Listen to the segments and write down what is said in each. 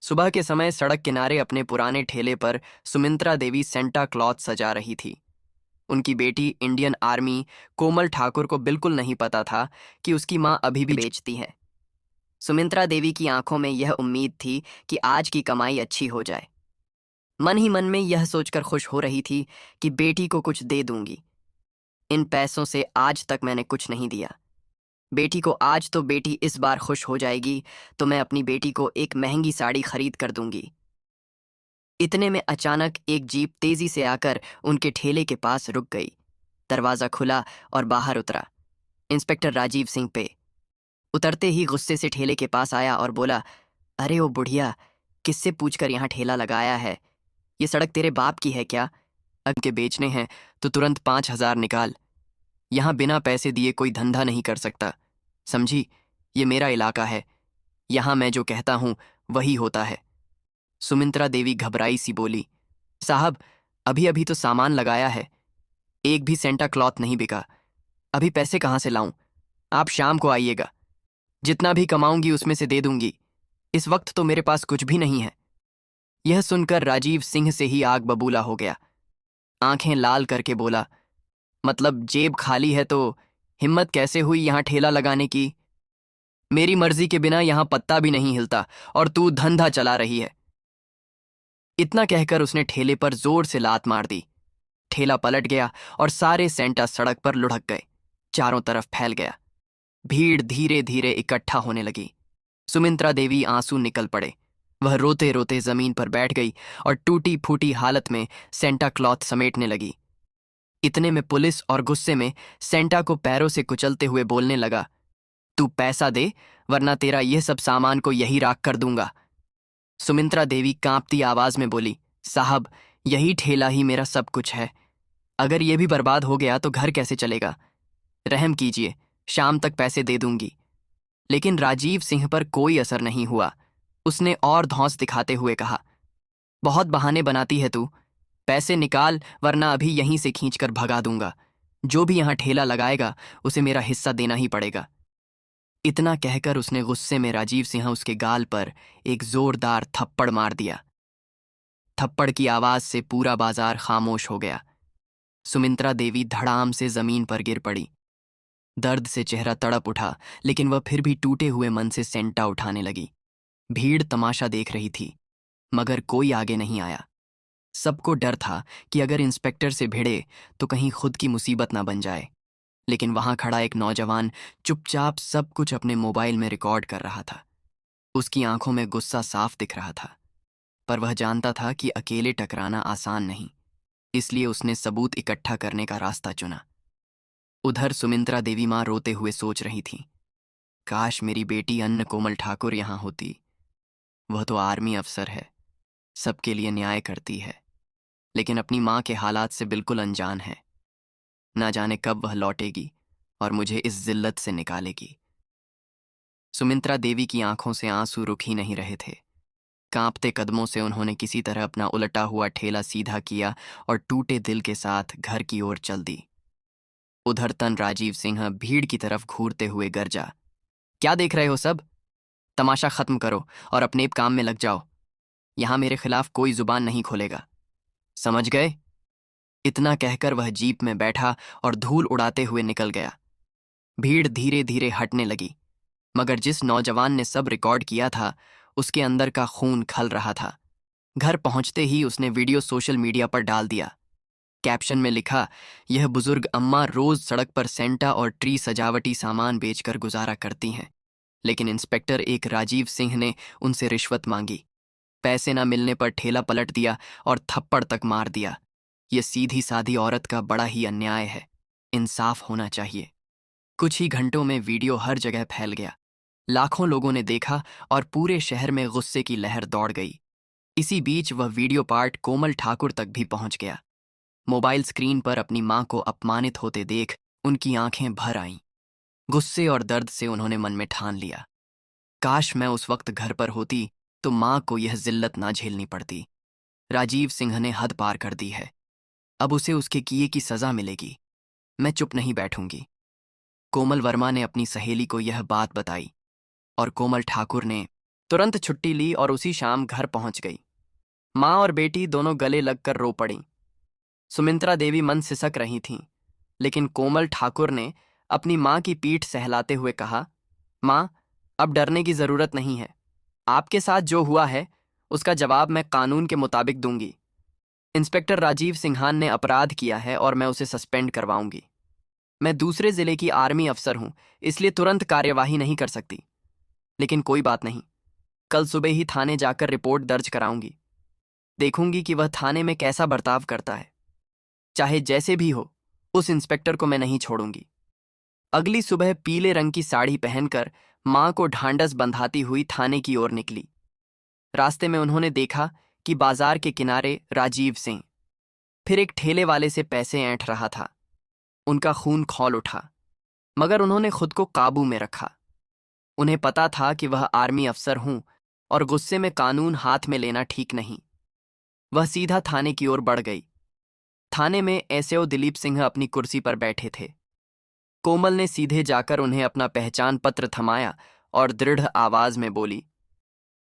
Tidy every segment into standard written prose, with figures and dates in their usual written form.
सुबह के समय सड़क किनारे अपने पुराने ठेले पर सुमित्रा देवी सेंटा क्लॉथ सजा रही थी। उनकी बेटी इंडियन आर्मी कोमल ठाकुर को बिल्कुल नहीं पता था कि उसकी मां अभी भी बेचती है। सुमित्रा देवी की आंखों में यह उम्मीद थी कि आज की कमाई अच्छी हो जाए। मन ही मन में यह सोचकर खुश हो रही थी कि बेटी को कुछ दे दूंगी। इन पैसों से आज तक मैंने कुछ नहीं दिया। बेटी को आज तो बेटी इस बार खुश हो जाएगी तो मैं अपनी बेटी को एक महंगी साड़ी खरीद कर दूंगी। इतने में अचानक एक जीप तेजी से आकर उनके ठेले के पास रुक गई। दरवाजा खुला और बाहर उतरा इंस्पेक्टर राजीव सिंह पे। उतरते ही गुस्से से ठेले के पास आया और बोला, अरे ओ बुढ़िया, किससे पूछकर यहाँ ठेला लगाया है? ये सड़क तेरे बाप की है क्या? अगर के बेचने हैं तो तुरंत 5,000 निकाल। यहाँ बिना पैसे दिए कोई धंधा नहीं कर सकता, समझी? ये मेरा इलाका है, यहाँ मैं जो कहता हूँ वही होता है। सुमित्रा देवी घबराई सी बोली, साहब अभी अभी तो सामान लगाया है, एक भी सेंटा क्लॉथ नहीं बिका। अभी पैसे कहाँ से लाऊं? आप शाम को आइएगा, जितना भी कमाऊंगी उसमें से दे दूंगी। इस वक्त तो मेरे पास कुछ भी नहीं है। यह सुनकर राजीव सिंह से ही आग बबूला हो गया। आंखें लाल करके बोला, मतलब जेब खाली है तो हिम्मत कैसे हुई यहाँ ठेला लगाने की? मेरी मर्जी के बिना यहाँ पत्ता भी नहीं हिलता और तू धंधा चला रही है। इतना कहकर उसने ठेले पर जोर से लात मार दी। ठेला पलट गया और सारे सेंटा सड़क पर लुढ़क गए, चारों तरफ फैल गया। भीड़ धीरे धीरे इकट्ठा होने लगी। सुमित्रा देवी आंसू निकल पड़े। वह रोते रोते जमीन पर बैठ गई और टूटी फूटी हालत में सेंटा क्लॉथ समेटने लगी। इतने में पुलिस और गुस्से में सेंटा को पैरों से कुचलते हुए बोलने लगा, तू पैसा दे वरना तेरा यह सब सामान को यही राख कर दूंगा। सुमित्रा देवी कांपती आवाज में बोली, साहब यही ठेला ही मेरा सब कुछ है, अगर ये भी बर्बाद हो गया तो घर कैसे चलेगा? रहम कीजिए, शाम तक पैसे दे दूंगी। लेकिन राजीव सिंह पर कोई असर नहीं हुआ। उसने और धौंस दिखाते हुए कहा, बहुत बहाने बनाती है तू, पैसे निकाल वरना अभी यहीं से खींचकर भगा दूंगा। जो भी यहाँ ठेला लगाएगा उसे मेरा हिस्सा देना ही पड़ेगा। इतना कहकर उसने गुस्से में राजीव सिंह उसके गाल पर एक जोरदार थप्पड़ मार दिया। थप्पड़ की आवाज से पूरा बाजार खामोश हो गया। सुमित्रा देवी धड़ाम से जमीन पर गिर पड़ी। दर्द से चेहरा तड़प उठा, लेकिन वह फिर भी टूटे हुए मन से सेंटा उठाने लगी। भीड़ तमाशा देख रही थी, मगर कोई आगे नहीं आया। सबको डर था कि अगर इंस्पेक्टर से भिड़े तो कहीं खुद की मुसीबत ना बन जाए। लेकिन वहां खड़ा एक नौजवान चुपचाप सब कुछ अपने मोबाइल में रिकॉर्ड कर रहा था। उसकी आंखों में गुस्सा साफ दिख रहा था, पर वह जानता था कि अकेले टकराना आसान नहीं, इसलिए उसने सबूत इकट्ठा करने का रास्ता चुना। उधर सुमित्रा देवी मां रोते हुए सोच रही थी, काश मेरी बेटी अन्न कोमल ठाकुर यहां होती। वह तो आर्मी अफसर है, सबके लिए न्याय करती है, लेकिन अपनी मां के हालात से बिल्कुल अनजान है। ना जाने कब वह लौटेगी और मुझे इस जिल्लत से निकालेगी। सुमित्रा देवी की आंखों से आंसू रुक ही नहीं रहे थे। कांपते कदमों से उन्होंने किसी तरह अपना उलटा हुआ ठेला सीधा किया और टूटे दिल के साथ घर की ओर चल दी। उधर तन राजीव सिंह भीड़ की तरफ घूरते हुए गरजा, क्या देख रहे हो सब? तमाशा खत्म करो और अपने काम में लग जाओ। यहां मेरे खिलाफ कोई जुबान नहीं खोलेगा, समझ गए? इतना कहकर वह जीप में बैठा और धूल उड़ाते हुए निकल गया। भीड़ धीरे धीरे हटने लगी, मगर जिस नौजवान ने सब रिकॉर्ड किया था उसके अंदर का खून खल रहा था। घर पहुंचते ही उसने वीडियो सोशल मीडिया पर डाल दिया। कैप्शन में लिखा, यह बुजुर्ग अम्मा रोज सड़क पर सेंटा और ट्री सजावटी सामान बेचकर गुजारा करती हैं, लेकिन इंस्पेक्टर एक राजीव सिंह ने उनसे रिश्वत मांगी। पैसे न मिलने पर ठेला पलट दिया और थप्पड़ तक मार दिया। यह सीधी साधी औरत का बड़ा ही अन्याय है, इंसाफ होना चाहिए। कुछ ही घंटों में वीडियो हर जगह फैल गया। लाखों लोगों ने देखा और पूरे शहर में गुस्से की लहर दौड़ गई। इसी बीच वह वीडियो पार्ट कोमल ठाकुर तक भी पहुंच गया। मोबाइल स्क्रीन पर अपनी मां को अपमानित होते देख उनकी आंखें भर आईं। गुस्से और दर्द से उन्होंने मन में ठान लिया, काश मैं उस वक्त घर पर होती तो मां को यह जिल्लत ना झेलनी पड़ती। राजीव सिंह ने हद पार कर दी है, अब उसे उसके किए की सजा मिलेगी। मैं चुप नहीं बैठूंगी। कोमल वर्मा ने अपनी सहेली को यह बात बताई और कोमल ठाकुर ने तुरंत छुट्टी ली और उसी शाम घर पहुंच गई। माँ और बेटी दोनों गले लगकर रो पड़ीं। सुमित्रा देवी मन सिसक रही थीं, लेकिन कोमल ठाकुर ने अपनी माँ की पीठ सहलाते हुए कहा, माँ, अब डरने की जरूरत नहीं है। आपके साथ जो हुआ है उसका जवाब मैं कानून के मुताबिक दूंगी। इंस्पेक्टर राजीव सिंघान ने अपराध किया है और मैं उसे सस्पेंड करवाऊंगी। मैं दूसरे जिले की आर्मी अफसर हूं, इसलिए तुरंत कार्यवाही नहीं कर सकती, लेकिन कोई बात नहीं, कल सुबह ही थाने जाकर रिपोर्ट दर्ज कराऊंगी। देखूंगी कि वह थाने में कैसा बर्ताव करता है। चाहे जैसे भी हो, उस इंस्पेक्टर को मैं नहीं छोड़ूंगी। अगली सुबह पीले रंग की साड़ी पहनकर मां को ढांढस बंधाती हुई थाने की ओर निकली। रास्ते में उन्होंने देखा कि बाजार के किनारे राजीव सिंह फिर एक ठेले वाले से पैसे ऐंठ रहा था। उनका खून खौल उठा, मगर उन्होंने खुद को काबू में रखा। उन्हें पता था कि वह आर्मी अफसर हूं और गुस्से में कानून हाथ में लेना ठीक नहीं। वह सीधा थाने की ओर बढ़ गई। थाने में एसओ दिलीप सिंह अपनी कुर्सी पर बैठे थे। कोमल ने सीधे जाकर उन्हें अपना पहचान पत्र थमाया और दृढ़ आवाज में बोली,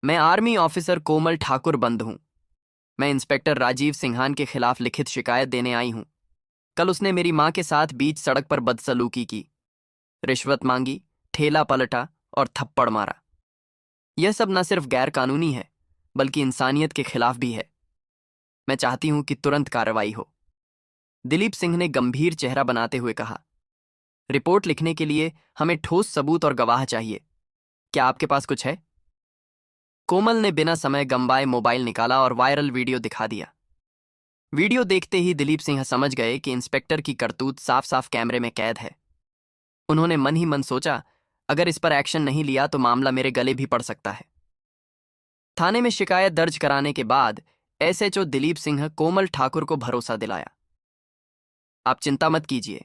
मैं आर्मी ऑफिसर कोमल ठाकुर बंद हूं। मैं इंस्पेक्टर राजीव सिंघान के खिलाफ लिखित शिकायत देने आई हूं। कल उसने मेरी मां के साथ बीच सड़क पर बदसलूकी की, रिश्वत मांगी, ठेला पलटा और थप्पड़ मारा। यह सब न सिर्फ गैर कानूनी है, बल्कि इंसानियत के खिलाफ भी है। मैं चाहती हूं कि तुरंत कार्रवाई हो। दिलीप सिंह ने गंभीर चेहरा बनाते हुए कहा, रिपोर्ट लिखने के लिए हमें ठोस सबूत और गवाह चाहिए। क्या आपके पास कुछ है? कोमल ने बिना समय गंवाए मोबाइल निकाला और वायरल वीडियो दिखा दिया। वीडियो देखते ही दिलीप सिंह समझ गए कि इंस्पेक्टर की करतूत साफ साफ कैमरे में कैद है। उन्होंने मन ही मन सोचा, अगर इस पर एक्शन नहीं लिया तो मामला मेरे गले भी पड़ सकता है। थाने में शिकायत दर्ज कराने के बाद एसएचओ दिलीप सिंह कोमल ठाकुर को भरोसा दिलाया, आप चिंता मत कीजिए,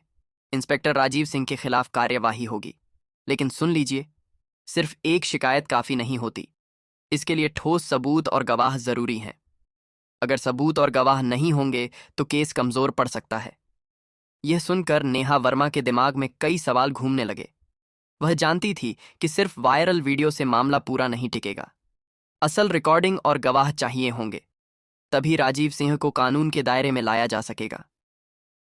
इंस्पेक्टर राजीव सिंह के खिलाफ कार्यवाही होगी। लेकिन सुन लीजिए, सिर्फ एक शिकायत काफी नहीं होती। इसके लिए ठोस सबूत और गवाह जरूरी हैं। अगर सबूत और गवाह नहीं होंगे तो केस कमजोर पड़ सकता है। यह सुनकर नेहा वर्मा के दिमाग में कई सवाल घूमने लगे। वह जानती थी कि सिर्फ वायरल वीडियो से मामला पूरा नहीं टिकेगा। असल रिकॉर्डिंग और गवाह चाहिए होंगे, तभी राजीव सिंह को कानून के दायरे में लाया जा सकेगा।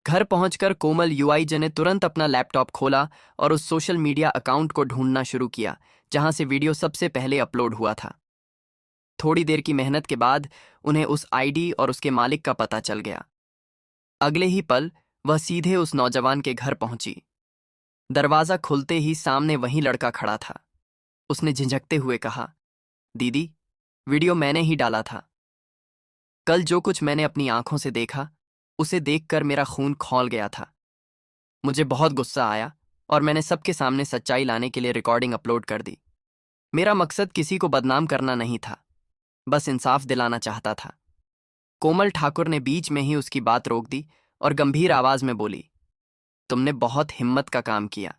घर पहुंचकर कोमल यूआईजे ने तुरंत अपना लैपटॉप खोला और उस सोशल मीडिया अकाउंट को ढूंढना शुरू किया जहां से वीडियो सबसे पहले अपलोड हुआ था। थोड़ी देर की मेहनत के बाद उन्हें उस आईडी और उसके मालिक का पता चल गया। अगले ही पल वह सीधे उस नौजवान के घर पहुंची। दरवाजा खुलते ही सामने वही लड़का खड़ा था। उसने झिझकते हुए कहा, दीदी, वीडियो मैंने ही डाला था। कल जो कुछ मैंने अपनी आंखों से देखा, उसे देखकर मेरा खून खौल गया था। मुझे बहुत गुस्सा आया और मैंने सबके सामने सच्चाई लाने के लिए रिकॉर्डिंग अपलोड कर दी। मेरा मकसद किसी को बदनाम करना नहीं था, बस इंसाफ दिलाना चाहता था। कोमल ठाकुर ने बीच में ही उसकी बात रोक दी और गंभीर आवाज में बोली, तुमने बहुत हिम्मत का काम किया।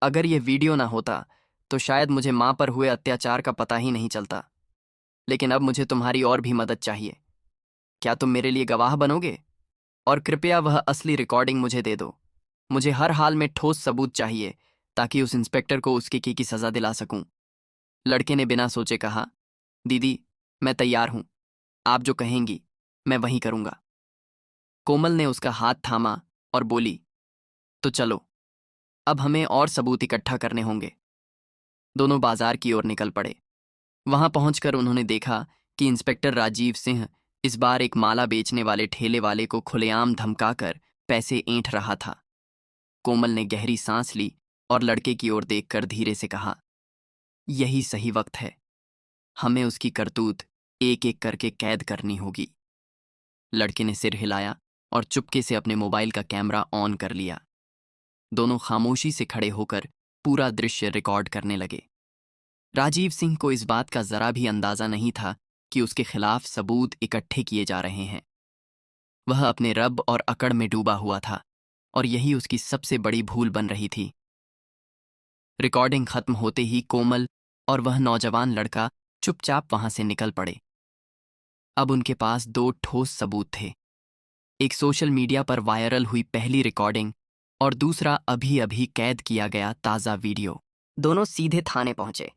अगर यह वीडियो ना होता तो शायद मुझे मां पर हुए अत्याचार का पता ही नहीं चलता। लेकिन अब मुझे तुम्हारी और भी मदद चाहिए। क्या तुम मेरे लिए गवाह बनोगे? और कृपया वह असली रिकॉर्डिंग मुझे दे दो। मुझे हर हाल में ठोस सबूत चाहिए ताकि उस इंस्पेक्टर को उसकी की सजा दिला सकूं। लड़के ने बिना सोचे कहा, दीदी, मैं तैयार हूं। आप जो कहेंगी मैं वही करूंगा। कोमल ने उसका हाथ थामा और बोली, तो चलो, अब हमें और सबूत इकट्ठा करने होंगे। दोनों बाजार की ओर निकल पड़े। वहां पहुंचकर उन्होंने देखा कि इंस्पेक्टर राजीव सिंह इस बार एक माला बेचने वाले ठेले वाले को खुलेआम धमकाकर पैसे ऐंठ रहा था। कोमल ने गहरी सांस ली और लड़के की ओर देखकर धीरे से कहा, यही सही वक्त है। हमें उसकी करतूत एक एक करके कैद करनी होगी। लड़के ने सिर हिलाया और चुपके से अपने मोबाइल का कैमरा ऑन कर लिया। दोनों खामोशी से खड़े होकर पूरा दृश्य रिकॉर्ड करने लगे। राजीव सिंह को इस बात का जरा भी अंदाजा नहीं था कि उसके खिलाफ सबूत इकट्ठे किए जा रहे हैं। वह अपने रब और अकड़ में डूबा हुआ था और यही उसकी सबसे बड़ी भूल बन रही थी। रिकॉर्डिंग खत्म होते ही कोमल और वह नौजवान लड़का चुपचाप वहां से निकल पड़े। अब उनके पास दो ठोस सबूत थे, एक सोशल मीडिया पर वायरल हुई पहली रिकॉर्डिंग और दूसरा अभी अभी कैद किया गया ताज़ा वीडियो। दोनों सीधे थाने पहुंचे।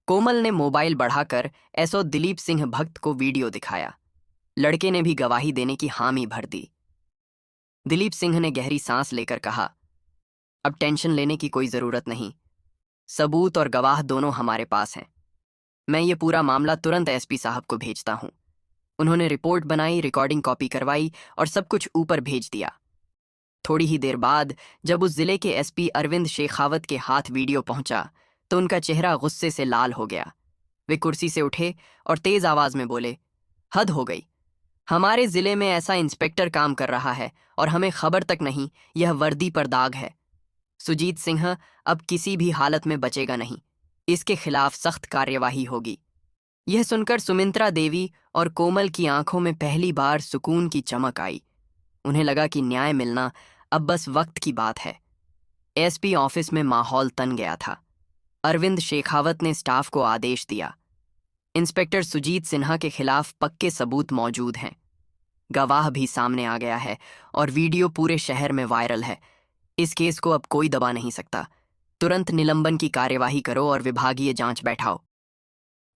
कोमल ने मोबाइल बढ़ाकर एसओ दिलीप सिंह भक्त को वीडियो दिखाया। लड़के ने भी गवाही देने की हामी भर दी। दिलीप सिंह ने गहरी सांस लेकर कहा, अब टेंशन लेने की कोई जरूरत नहीं, सबूत और गवाह दोनों हमारे पास हैं। मैं ये पूरा मामला तुरंत एसपी साहब को भेजता हूं। उन्होंने रिपोर्ट बनाई, रिकॉर्डिंग कॉपी करवाई और सब कुछ ऊपर भेज दिया। थोड़ी ही देर बाद जब उस जिले के एसपी अरविंद शेखावत के हाथ वीडियो पहुंचा तो उनका चेहरा गुस्से से लाल हो गया। वे कुर्सी से उठे और तेज आवाज में बोले, हद हो गई। हमारे जिले में ऐसा इंस्पेक्टर काम कर रहा है और हमें खबर तक नहीं। यह वर्दी पर दाग है। सुजीत सिंह अब किसी भी हालत में बचेगा नहीं। इसके खिलाफ सख्त कार्यवाही होगी। यह सुनकर सुमित्रा देवी और कोमल की आंखों में पहली बार सुकून की चमक आई। उन्हें लगा कि न्याय मिलना अब बस वक्त की बात है। एसपी ऑफिस में माहौल तन गया था। अरविंद शेखावत ने स्टाफ को आदेश दिया, इंस्पेक्टर सुजीत सिन्हा के खिलाफ पक्के सबूत मौजूद हैं। गवाह भी सामने आ गया है और वीडियो पूरे शहर में वायरल है। इस केस को अब कोई दबा नहीं सकता। तुरंत निलंबन की कार्यवाही करो और विभागीय जांच बैठाओ।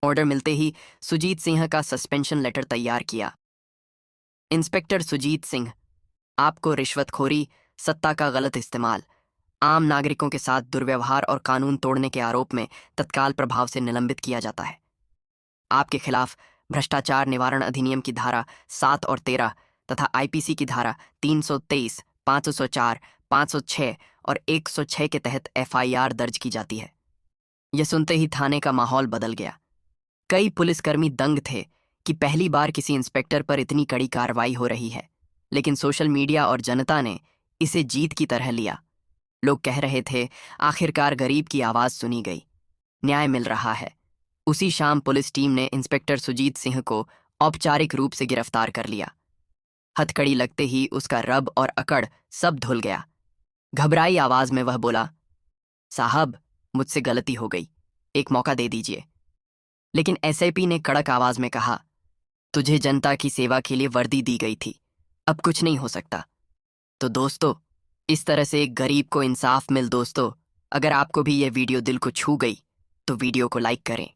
ऑर्डर मिलते ही सुजीत सिंह का सस्पेंशन लेटर तैयार किया। इंस्पेक्टर सुजीत सिंह, आपको रिश्वतखोरी, सत्ता का गलत इस्तेमाल, आम नागरिकों के साथ दुर्व्यवहार और कानून तोड़ने के आरोप में तत्काल प्रभाव से निलंबित किया जाता है। आपके खिलाफ भ्रष्टाचार निवारण अधिनियम की धारा 7 और 13 तथा आईपीसी की धारा 323, 504, 506 और 106 के तहत एफआईआर दर्ज की जाती है। यह सुनते ही थाने का माहौल बदल गया। कई पुलिसकर्मी दंग थे कि पहली बार किसी इंस्पेक्टर पर इतनी कड़ी कार्रवाई हो रही है, लेकिन सोशल मीडिया और जनता ने इसे जीत की तरह लिया। लोग कह रहे थे, आखिरकार गरीब की आवाज सुनी गई, न्याय मिल रहा है। उसी शाम पुलिस टीम ने इंस्पेक्टर सुजीत सिंह को औपचारिक रूप से गिरफ्तार कर लिया। हथकड़ी लगते ही उसका रब और अकड़ सब धुल गया। घबराई आवाज में वह बोला, साहब, मुझसे गलती हो गई, एक मौका दे दीजिए। लेकिन एसआईपी ने कड़क आवाज में कहा, तुझे जनता की सेवा के लिए वर्दी दी गई थी, अब कुछ नहीं हो सकता। तो दोस्तों, इस तरह से एक गरीब को इंसाफ मिल। दोस्तों, अगर आपको भी यह वीडियो दिल को छू गई तो वीडियो को लाइक करें।